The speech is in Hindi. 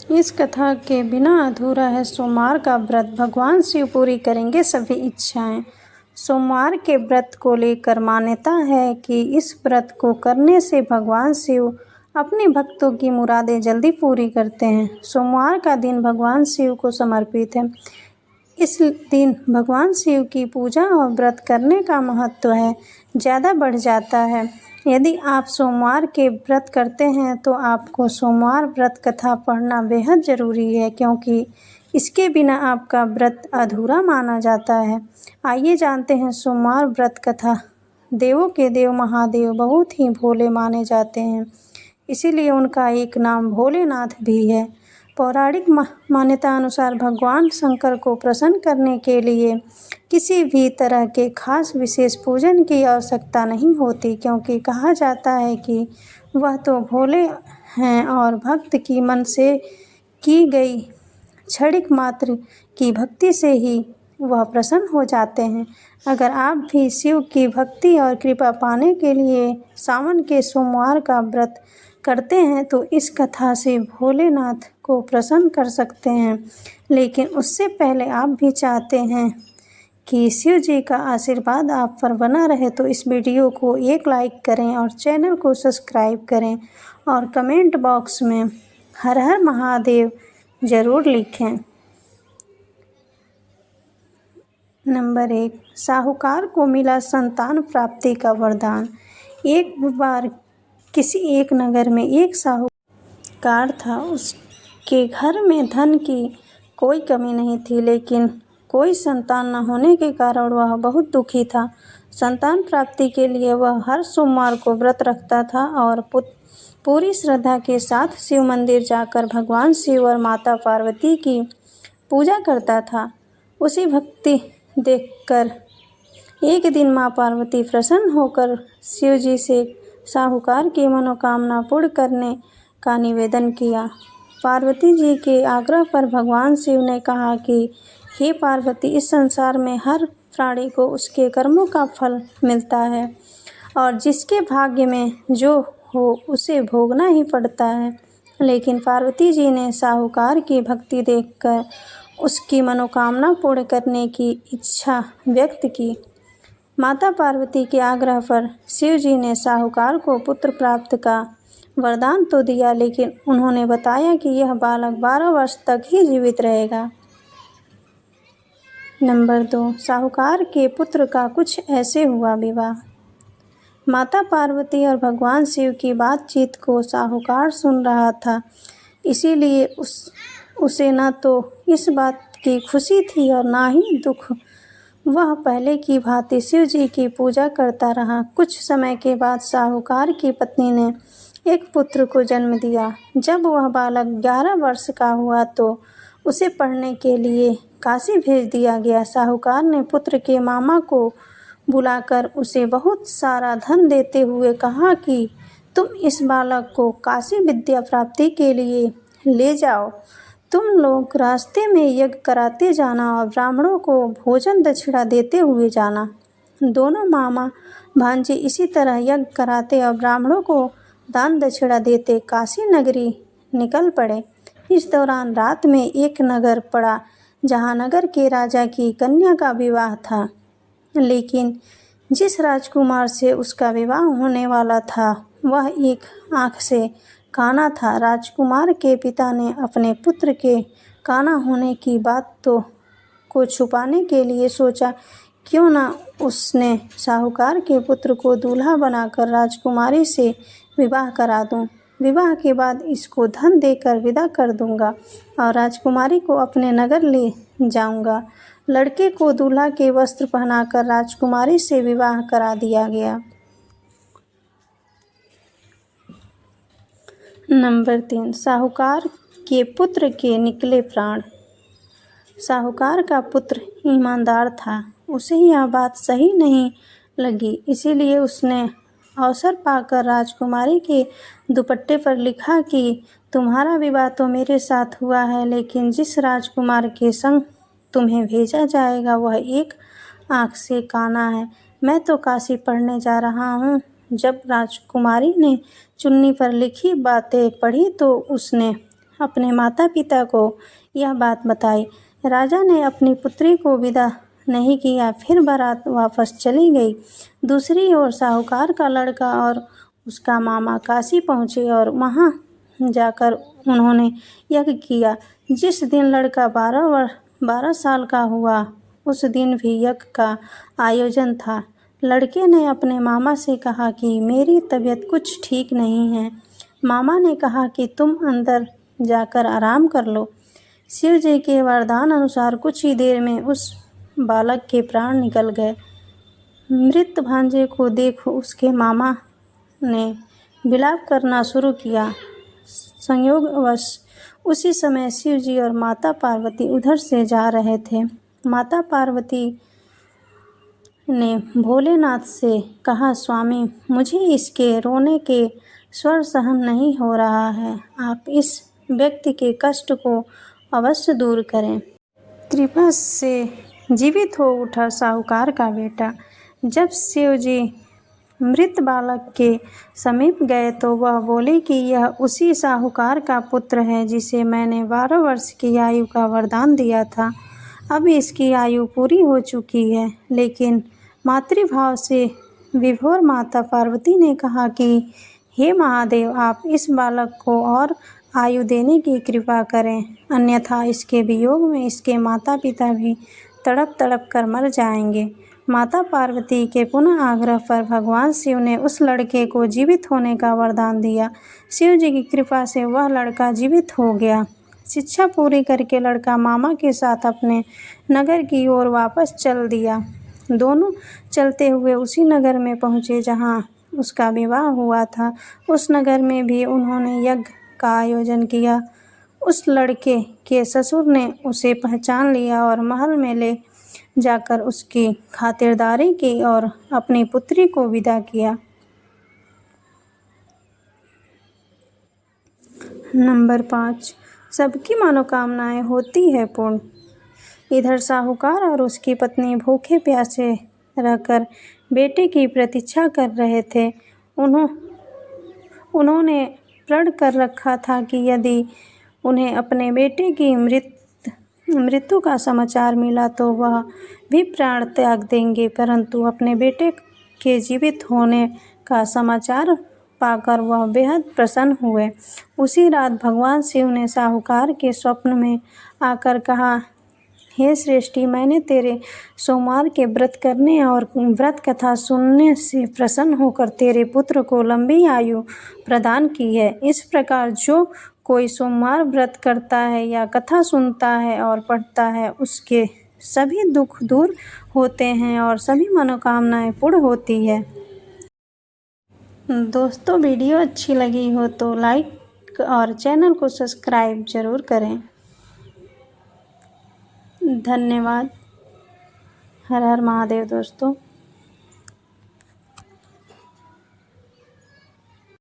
इस कथा के बिना अधूरा है सोमवार का व्रत। भगवान शिव पूरी करेंगे सभी इच्छाएं। सोमवार के व्रत को लेकर मान्यता है कि इस व्रत को करने से भगवान शिव अपने भक्तों की मुरादें जल्दी पूरी करते हैं। सोमवार का दिन भगवान शिव को समर्पित है। इस दिन भगवान शिव की पूजा और व्रत करने का महत्व ज़्यादा बढ़ जाता है। यदि आप सोमवार के व्रत करते हैं तो आपको सोमवार व्रत कथा पढ़ना बेहद ज़रूरी है, क्योंकि इसके बिना आपका व्रत अधूरा माना जाता है। आइए जानते हैं सोमवार व्रत कथा। देवों के देव महादेव बहुत ही भोले माने जाते हैं, इसीलिए उनका एक नाम भोलेनाथ भी है। पौराणिक मान्यता अनुसार भगवान शंकर को प्रसन्न करने के लिए किसी भी तरह के खास विशेष पूजन की आवश्यकता नहीं होती, क्योंकि कहा जाता है कि वह तो भोले हैं और भक्त की मन से की गई क्षणिक मात्र की भक्ति से ही वह प्रसन्न हो जाते हैं। अगर आप भी शिव की भक्ति और कृपा पाने के लिए सावन के सोमवार का व्रत करते हैं तो इस कथा से भोलेनाथ को प्रसन्न कर सकते हैं। लेकिन उससे पहले आप भी चाहते हैं कि शिव जी का आशीर्वाद आप पर बना रहे तो इस वीडियो को एक लाइक करें और चैनल को सब्सक्राइब करें और कमेंट बॉक्स में हर हर महादेव ज़रूर लिखें। नंबर 1, साहूकार को मिला संतान प्राप्ति का वरदान। एक बार किसी एक नगर में एक साहूकार था। उसके घर में धन की कोई कमी नहीं थी, लेकिन कोई संतान न होने के कारण वह बहुत दुखी था। संतान प्राप्ति के लिए वह हर सोमवार को व्रत रखता था और पूरी श्रद्धा के साथ शिव मंदिर जाकर भगवान शिव और माता पार्वती की पूजा करता था। उसी भक्ति देखकर एक दिन माँ पार्वती प्रसन्न होकर शिव जी से साहूकार की मनोकामना पूर्ण करने का निवेदन किया। पार्वती जी के आग्रह पर भगवान शिव ने कहा कि हे पार्वती, इस संसार में हर प्राणी को उसके कर्मों का फल मिलता है और जिसके भाग्य में जो हो उसे भोगना ही पड़ता है। लेकिन पार्वती जी ने साहूकार की भक्ति देखकर उसकी मनोकामना पूर्ण करने की इच्छा व्यक्त की। माता पार्वती के आग्रह पर शिव जी ने साहूकार को पुत्र प्राप्त का वरदान तो दिया, लेकिन उन्होंने बताया कि यह बालक 12 वर्ष तक ही जीवित रहेगा। नंबर 2, साहूकार के पुत्र का कुछ ऐसे हुआ विवाह। माता पार्वती और भगवान शिव की बातचीत को साहूकार सुन रहा था, इसीलिए उसे न तो इस बात की खुशी थी और ना ही दुख। वह पहले की भांति शिव जी की पूजा करता रहा। कुछ समय के बाद साहूकार की पत्नी ने एक पुत्र को जन्म दिया। जब वह बालक 11 वर्ष का हुआ तो उसे पढ़ने के लिए काशी भेज दिया गया। साहूकार ने पुत्र के मामा को बुलाकर उसे बहुत सारा धन देते हुए कहा कि तुम इस बालक को काशी विद्या प्राप्ति के लिए ले जाओ। तुम लोग रास्ते में यज्ञ कराते जाना और ब्राह्मणों को भोजन दक्षिणा देते हुए जाना। दोनों मामा भांजे इसी तरह यज्ञ कराते और ब्राह्मणों को दान दक्षिणा देते काशी नगरी निकल पड़े। इस दौरान रात में एक नगर पड़ा जहाँ नगर के राजा की कन्या का विवाह था, लेकिन जिस राजकुमार से उसका विवाह होने वाला था वह एक आँख से काना था। राजकुमार के पिता ने अपने पुत्र के काना होने की बात को छुपाने के लिए सोचा, क्यों न उसने साहूकार के पुत्र को दूल्हा बनाकर राजकुमारी से विवाह करा दूं। विवाह के बाद इसको धन देकर विदा कर दूंगा और राजकुमारी को अपने नगर ले जाऊंगा। लड़के को दूल्हा के वस्त्र पहनाकर राजकुमारी से विवाह करा दिया गया। नंबर 3, साहूकार के पुत्र के निकले प्राण। साहूकार का पुत्र ईमानदार था। उसे यह बात सही नहीं लगी, इसीलिए उसने अवसर पाकर राजकुमारी के दुपट्टे पर लिखा कि तुम्हारा विवाह तो मेरे साथ हुआ है, लेकिन जिस राजकुमार के संग तुम्हें भेजा जाएगा वह एक आँख से काना है। मैं तो काशी पढ़ने जा रहा हूँ। जब राजकुमारी ने चुन्नी पर लिखी बातें पढ़ी तो उसने अपने माता पिता को यह बात बताई। राजा ने अपनी पुत्री को विदा नहीं किया, फिर बारात वापस चली गई। दूसरी ओर साहूकार का लड़का और उसका मामा काशी पहुँचे और वहाँ जाकर उन्होंने यज्ञ किया। जिस दिन लड़का 12 साल का हुआ, उस दिन भी यज्ञ का आयोजन था। लड़के ने अपने मामा से कहा कि मेरी तबीयत कुछ ठीक नहीं है। मामा ने कहा कि तुम अंदर जाकर आराम कर लो। शिव जी के वरदान अनुसार कुछ ही देर में उस बालक के प्राण निकल गए। मृत भांजे को देख उसके मामा ने विलाप करना शुरू किया। संयोगवश उसी समय शिव जी और माता पार्वती उधर से जा रहे थे। माता पार्वती ने भोलेनाथ से कहा, स्वामी, मुझे इसके रोने के स्वर सहन नहीं हो रहा है। आप इस व्यक्ति के कष्ट को अवश्य दूर करें। कृपा से जीवित हो उठा साहूकार का बेटा। जब शिव जी मृत बालक के समीप गए तो वह बोले कि यह उसी साहूकार का पुत्र है जिसे मैंने 12 वर्ष की आयु का वरदान दिया था। अब इसकी आयु पूरी हो चुकी है। लेकिन मातृभाव से विभोर माता पार्वती ने कहा कि हे महादेव, आप इस बालक को और आयु देने की कृपा करें, अन्यथा इसके वियोग में इसके माता पिता भी तड़प तड़प कर मर जाएंगे। माता पार्वती के पुनः आग्रह पर भगवान शिव ने उस लड़के को जीवित होने का वरदान दिया। शिव जी की कृपा से वह लड़का जीवित हो गया। शिक्षा पूरी करके लड़का मामा के साथ अपने नगर की ओर वापस चल दिया। दोनों चलते हुए उसी नगर में पहुँचे जहाँ उसका विवाह हुआ था। उस नगर में भी उन्होंने यज्ञ का आयोजन किया। उस लड़के के ससुर ने उसे पहचान लिया और महल में ले जाकर उसकी खातिरदारी की और अपनी पुत्री को विदा किया। नंबर 5, सबकी मनोकामनाएं होती है पूर्ण। इधर साहूकार और उसकी पत्नी भूखे प्यासे रहकर बेटे की प्रतीक्षा कर रहे थे। उन्होंने प्रण कर रखा था कि यदि उन्हें अपने बेटे की मृत्यु का समाचार मिला तो वह भी प्राण त्याग देंगे, परंतु अपने बेटे के जीवित होने का समाचार पाकर वह बेहद प्रसन्न हुए। उसी रात भगवान शिव ने साहूकार के स्वप्न में आकर कहा, हे श्रेष्ठी, मैंने तेरे सोमवार के व्रत करने और व्रत कथा सुनने से प्रसन्न होकर तेरे पुत्र को लंबी आयु प्रदान की है। इस प्रकार जो कोई सोमवार व्रत करता है या कथा सुनता है और पढ़ता है, उसके सभी दुख दूर होते हैं और सभी मनोकामनाएं पूर्ण होती है। दोस्तों, वीडियो अच्छी लगी हो तो लाइक और चैनल को सब्सक्राइब ज़रूर करें। धन्यवाद। हर हर महादेव दोस्तों।